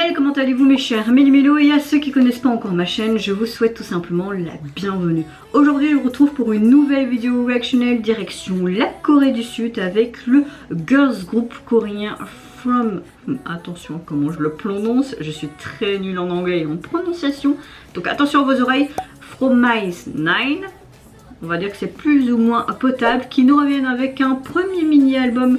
Hey, comment allez-vous mes chers Méli-Mélo, et à ceux qui connaissent pas encore ma chaîne, je vous souhaite tout simplement la bienvenue. Aujourd'hui je vous retrouve pour une nouvelle vidéo reactionnelle direction la Corée du Sud avec le girls group coréen From... Attention comment je le prononce, je suis très nulle en anglais et en prononciation, donc attention à vos oreilles. Fromise 9, on va dire que c'est plus ou moins potable, qui nous reviennent avec un premier mini-album.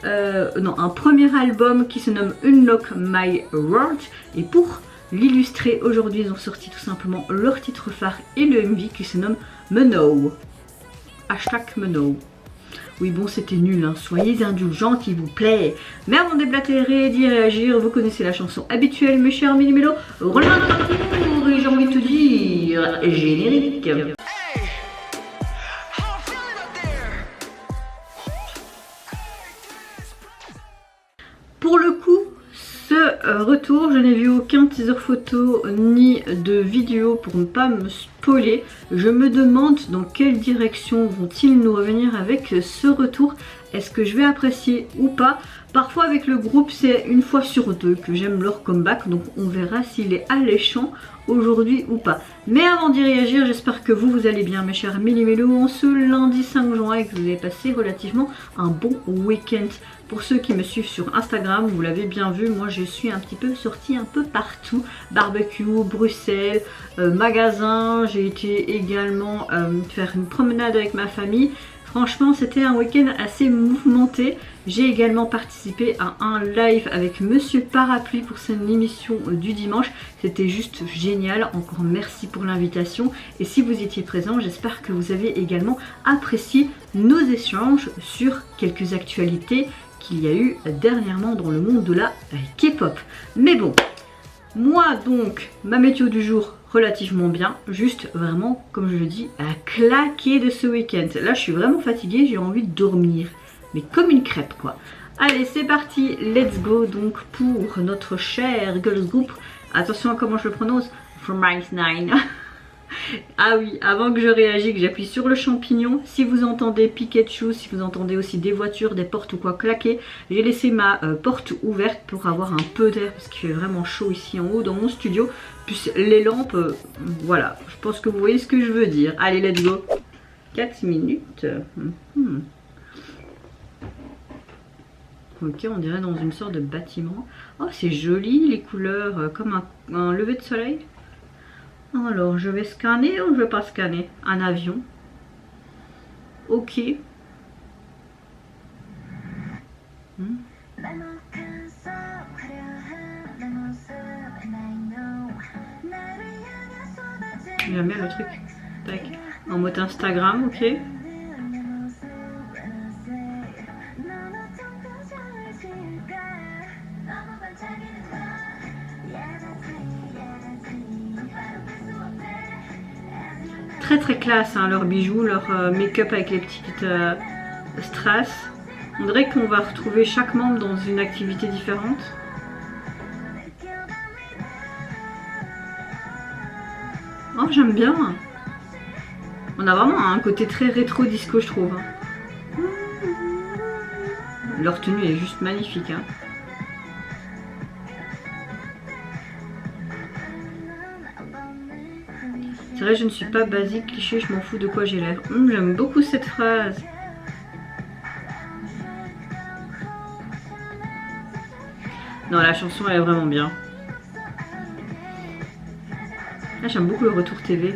Un premier album qui se nomme Unlock My World, et pour l'illustrer aujourd'hui ils ont sorti tout simplement leur titre phare et le MV qui se nomme Meno. Hashtag Meno. Oui bon c'était nul hein, soyez indulgents s'il vous plaît. Mais avant de déblatérer et d'y réagir, vous connaissez la chanson habituelle mes chers Méli-Mélo. Roulement de tambour et j'ai envie de te dire générique. Pour le coup, ce retour, je n'ai vu aucun teaser photo ni de vidéo pour ne pas me spoiler. Je me demande dans quelle direction vont-ils nous revenir avec ce retour. Est-ce que je vais apprécier ou pas? Parfois avec le groupe c'est une fois sur deux que j'aime leur comeback, donc on verra s'il est alléchant aujourd'hui ou pas. Mais avant d'y réagir, j'espère que vous allez bien mes chers Méli-Mélo en ce lundi 5 juin et que vous avez passé relativement un bon week-end. Pour ceux qui me suivent sur Instagram, vous l'avez bien vu, moi je suis un petit peu sortie un peu partout. Barbecue, Bruxelles, magasin, j'ai été également faire une promenade avec ma famille. Franchement c'était un week-end assez mouvementé. J'ai également participé à un live avec Monsieur Parapluie pour son émission du dimanche. C'était juste génial, encore merci pour l'invitation. Et si vous étiez présent, j'espère que vous avez également apprécié nos échanges sur quelques actualités qu'il y a eu dernièrement dans le monde de la K-pop. Mais bon, moi donc, ma météo du jour relativement bien, juste vraiment comme je le dis à claquer de ce week-end. Là je suis vraiment fatiguée, j'ai envie de dormir, mais comme une crêpe quoi. Allez c'est parti, let's go donc pour notre cher girls group. Attention à comment je le prononce, Fromise 9. Ah oui, avant que je réagisse, que j'appuie sur le champignon, si vous entendez Pikachu, si vous entendez aussi des voitures, des portes ou quoi claquer, j'ai laissé ma porte ouverte pour avoir un peu d'air parce qu'il fait vraiment chaud ici en haut dans mon studio. Plus les lampes, voilà, je pense que vous voyez ce que je veux dire. Allez, let's go. 4 minutes. Ok, on dirait dans une sorte de bâtiment. Oh, c'est joli les couleurs, comme un lever de soleil. Alors, je vais scanner ou je vais pas scanner? Un avion. Ok. J'aime bien le truc. Tac. En mode Instagram, ok. Très classe hein, leurs bijoux, leur make-up avec les petites strass. On dirait qu'on va retrouver chaque membre dans une activité différente. Oh j'aime bien. On a vraiment un côté très rétro disco je trouve. Leur tenue est juste magnifique hein. C'est vrai, je ne suis pas basique, cliché, je m'en fous de quoi j'ai l'air. J'aime beaucoup cette phrase. Non, la chanson elle est vraiment bien. Là, j'aime beaucoup le retour TV.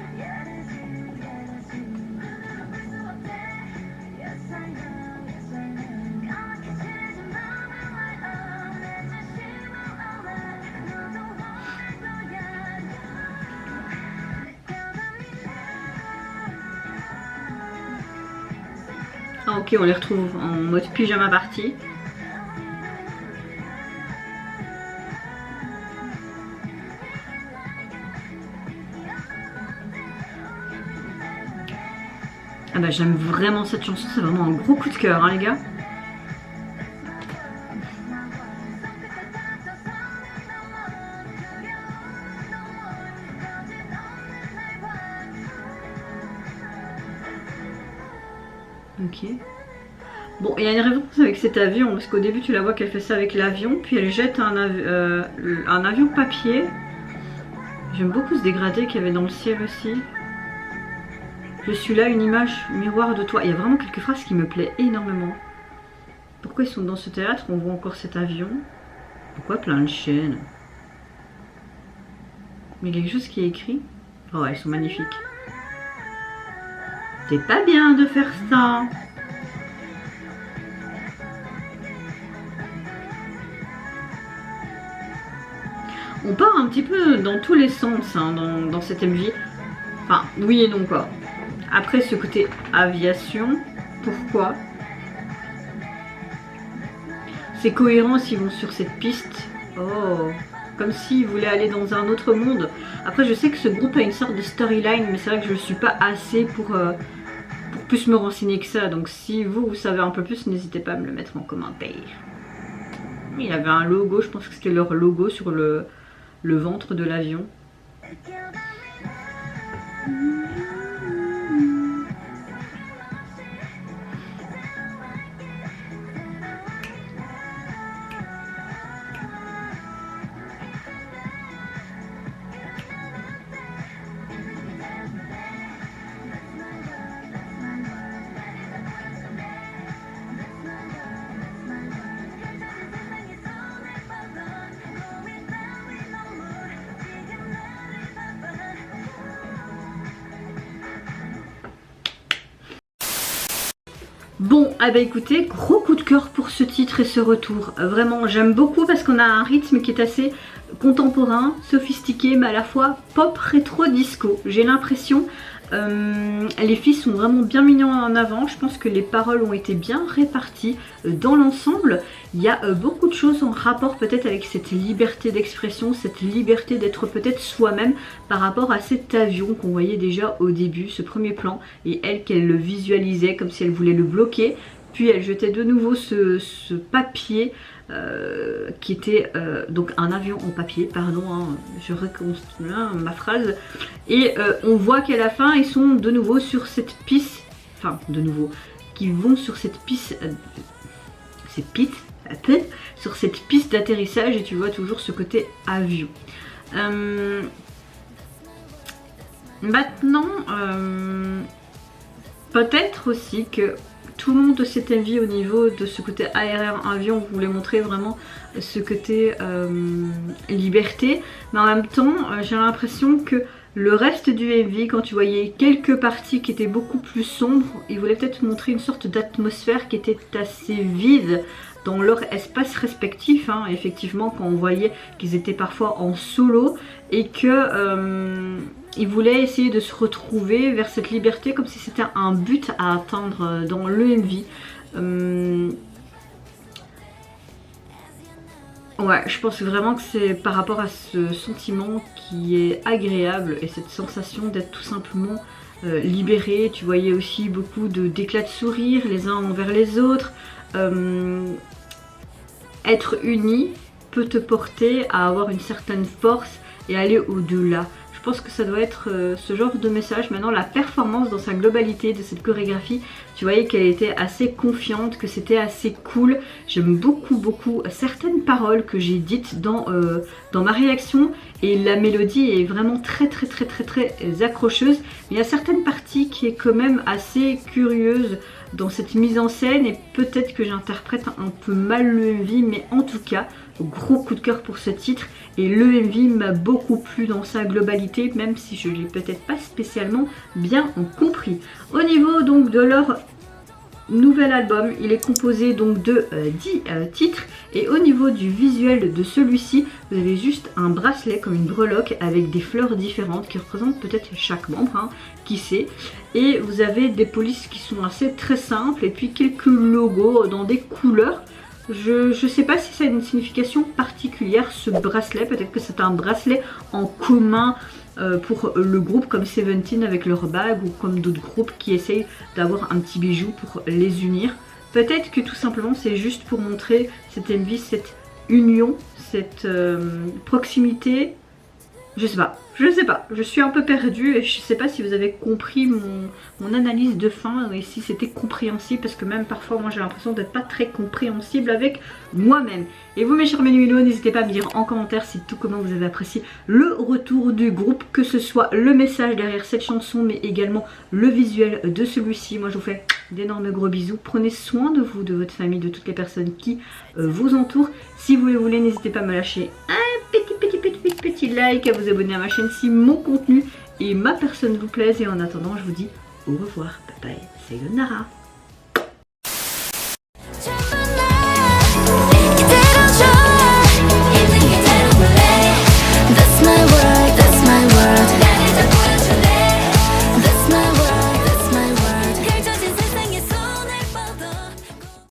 Ah ok, on les retrouve en mode pyjama party. Ah bah j'aime vraiment cette chanson, c'est vraiment un gros coup de cœur hein les gars. Ok. Bon, il y a une réponse avec cet avion, parce qu'au début tu la vois qu'elle fait ça avec l'avion, puis elle jette un avion papier. J'aime beaucoup ce dégradé qu'il y avait dans le ciel aussi. Je suis là, une image miroir de toi. Il y a vraiment quelques phrases qui me plaisent énormément. Pourquoi ils sont dans ce théâtre? On voit encore cet avion. Pourquoi plein de chaînes? Mais il y a quelque chose qui est écrit. Oh, elles sont magnifiques. C'est pas bien de faire ça. On part un petit peu dans tous les sens hein, dans cette MV. Enfin, oui et non quoi. Après ce côté aviation, pourquoi? C'est cohérent s'ils vont sur cette piste. Oh, comme s'ils voulaient aller dans un autre monde. Après je sais que ce groupe a une sorte de storyline, mais c'est vrai que je ne suis pas assez pour plus me renseigner que ça. Donc si vous savez un peu plus, n'hésitez pas à me le mettre en commentaire. Il y avait un logo, je pense que c'était leur logo sur le ventre de l'avion. Bon, ah bah écoutez, gros coup de cœur pour ce titre et ce retour. Vraiment, j'aime beaucoup parce qu'on a un rythme qui est assez contemporain, sophistiqué, mais à la fois pop rétro disco. J'ai l'impression, les filles sont vraiment bien mignons en avant. Je pense que les paroles ont été bien réparties dans l'ensemble. Il y a beaucoup de choses en rapport peut-être avec cette liberté d'expression, cette liberté d'être peut-être soi-même par rapport à cet avion qu'on voyait déjà au début, ce premier plan, et elle qu'elle le visualisait comme si elle voulait le bloquer. Puis elle jetait de nouveau ce papier qui était donc un avion en papier, pardon, hein, je reconstruis ma phrase. Et on voit qu'à la fin ils sont de nouveau sur cette piste, enfin de nouveau, qui vont sur cette piste, sur cette piste d'atterrissage et tu vois toujours ce côté avion. Maintenant, peut-être aussi que tout le monde de cette MV au niveau de ce côté aérien avion voulait montrer vraiment ce côté liberté, mais en même temps j'ai l'impression que le reste du MV, quand tu voyais quelques parties qui étaient beaucoup plus sombres, ils voulaient peut-être montrer une sorte d'atmosphère qui était assez vide dans leur espace respectif, hein. Effectivement quand on voyait qu'ils étaient parfois en solo et que ils voulaient essayer de se retrouver vers cette liberté comme si c'était un but à atteindre dans le MV. Ouais, je pense vraiment que c'est par rapport à ce sentiment qui est agréable et cette sensation d'être tout simplement libéré. Tu voyais aussi beaucoup d'éclats de sourire les uns envers les autres. Être unis peut te porter à avoir une certaine force et aller au-delà. Je pense que ça doit être ce genre de message. Maintenant, la performance dans sa globalité de cette chorégraphie, tu voyais qu'elle était assez confiante, que c'était assez cool. J'aime beaucoup certaines paroles que j'ai dites dans ma réaction et la mélodie est vraiment très accrocheuse. Mais il y a certaines parties qui est quand même assez curieuse dans cette mise en scène et peut-être que j'interprète un peu mal le MV, mais en tout cas gros coup de cœur pour ce titre et le MV m'a beaucoup plu dans sa globalité, même si je l'ai peut-être pas spécialement bien compris. Au niveau donc de leur nouvel album, il est composé donc de 10 titres et au niveau du visuel de celui-ci, vous avez juste un bracelet comme une breloque avec des fleurs différentes qui représentent peut-être chaque membre, hein, qui sait. Et vous avez des polices qui sont assez très simples et puis quelques logos dans des couleurs. Je sais pas si ça a une signification particulière ce bracelet, peut-être que c'est un bracelet en commun pour le groupe comme Seventeen avec leur bague ou comme d'autres groupes qui essayent d'avoir un petit bijou pour les unir. Peut-être que tout simplement c'est juste pour montrer cette envie, cette union, cette proximité Je sais pas, je suis un peu perdue et je sais pas si vous avez compris mon analyse de fin et si c'était compréhensible, parce que même parfois moi j'ai l'impression d'être pas très compréhensible avec moi-même. Et vous mes chers Ménuinos, n'hésitez pas à me dire en commentaire si tout comment vous avez apprécié le retour du groupe, que ce soit le message derrière cette chanson mais également le visuel de celui-ci. Moi je vous fais d'énormes gros bisous, prenez soin de vous, de votre famille, de toutes les personnes qui vous entourent. Si vous le voulez, n'hésitez pas à me lâcher un petit like, à vous abonner à ma chaîne si mon contenu et ma personne vous plaisent. Et en attendant, je vous dis au revoir, bye bye, sayonara.